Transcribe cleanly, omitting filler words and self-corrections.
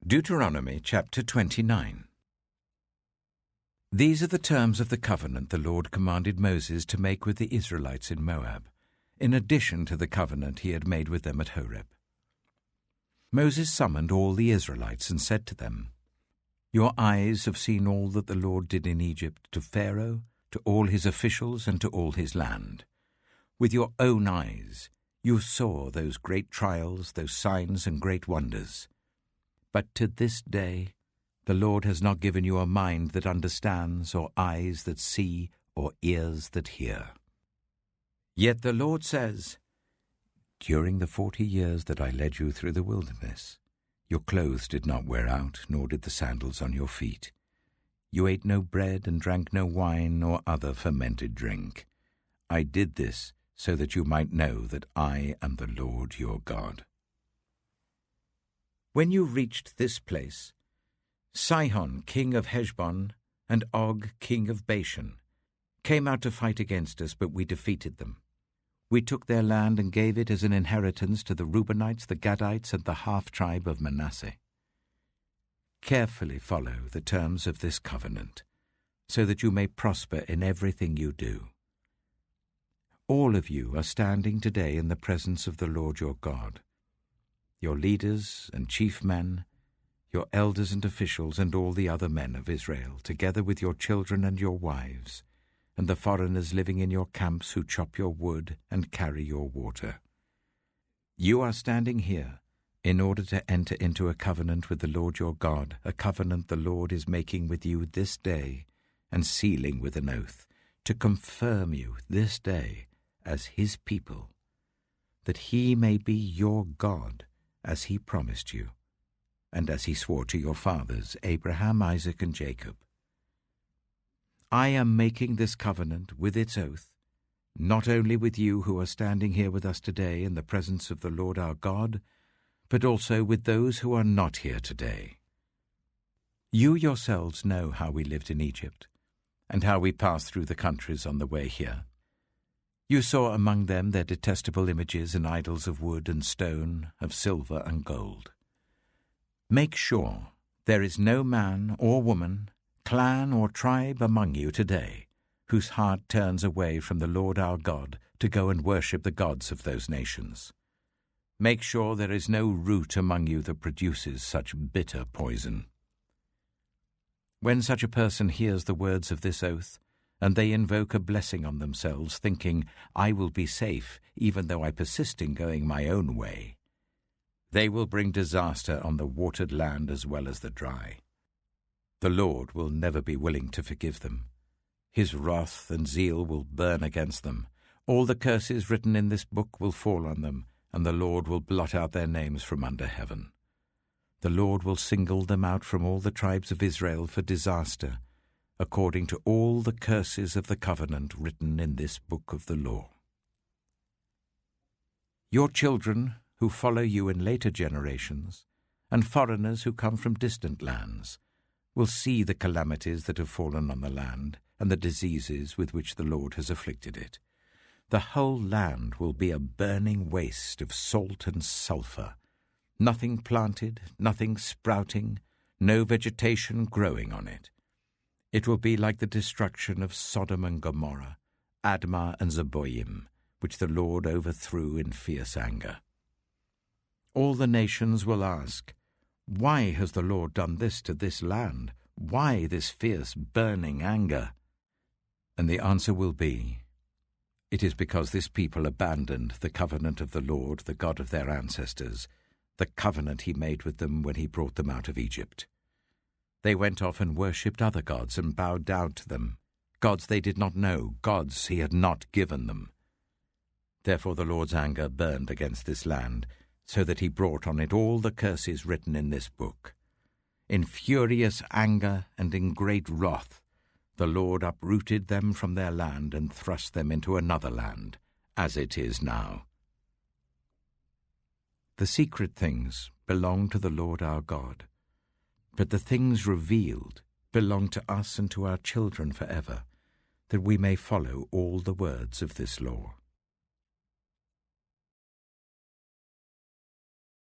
Deuteronomy chapter 29. These are the terms of the covenant the Lord commanded Moses to make with the Israelites in Moab, in addition to the covenant he had made with them at Horeb. Moses summoned all the Israelites and said to them, "Your eyes have seen all that the Lord did in Egypt to Pharaoh, to all his officials, and to all his land. With your own eyes you saw those great trials, those signs and great wonders. But to this day the Lord has not given you a mind that understands, or eyes that see, or ears that hear. Yet the Lord says, During the 40 years that I led you through the wilderness, your clothes did not wear out, nor did the sandals on your feet. You ate no bread and drank no wine or other fermented drink. I did this so that you might know that I am the Lord your God. When you reached this place, Sihon, king of Heshbon, and Og, king of Bashan, came out to fight against us, but we defeated them. We took their land and gave it as an inheritance to the Reubenites, the Gadites, and the half-tribe of Manasseh. Carefully follow the terms of this covenant, so that you may prosper in everything you do. All of you are standing today in the presence of the Lord your God. Your leaders and chief men, your elders and officials, and all the other men of Israel, together with your children and your wives, and the foreigners living in your camps who chop your wood and carry your water. You are standing here in order to enter into a covenant with the Lord your God, a covenant the Lord is making with you this day and sealing with an oath, to confirm you this day as his people, that he may be your God, as he promised you, and as he swore to your fathers, Abraham, Isaac, and Jacob. I am making this covenant with its oath, not only with you who are standing here with us today in the presence of the Lord our God, but also with those who are not here today. You yourselves know how we lived in Egypt, and how we passed through the countries on the way here. You saw among them their detestable images and idols of wood and stone, of silver and gold. Make sure there is no man or woman, clan or tribe among you today whose heart turns away from the Lord our God to go and worship the gods of those nations. Make sure there is no root among you that produces such bitter poison. When such a person hears the words of this oath, and they invoke a blessing on themselves, thinking, I will be safe, even though I persist in going my own way, they will bring disaster on the watered land as well as the dry. The Lord will never be willing to forgive them. His wrath and zeal will burn against them. All the curses written in this book will fall on them, and the Lord will blot out their names from under heaven. The Lord will single them out from all the tribes of Israel for disaster, according to all the curses of the covenant written in this book of the law. Your children who follow you in later generations, and foreigners who come from distant lands, will see the calamities that have fallen on the land and the diseases with which the Lord has afflicted it. The whole land will be a burning waste of salt and sulfur, nothing planted, nothing sprouting, no vegetation growing on it. It will be like the destruction of Sodom and Gomorrah, Admah and Zeboim, which the Lord overthrew in fierce anger. All the nations will ask, Why has the Lord done this to this land? Why this fierce burning anger? And the answer will be, It is because this people abandoned the covenant of the Lord, the God of their ancestors, the covenant he made with them when he brought them out of Egypt. They went off and worshipped other gods and bowed down to them, gods they did not know, gods he had not given them. Therefore the Lord's anger burned against this land, so that he brought on it all the curses written in this book. In furious anger and in great wrath, the Lord uprooted them from their land and thrust them into another land, as it is now. The secret things belong to the Lord our God, but the things revealed belong to us and to our children forever, that we may follow all the words of this law.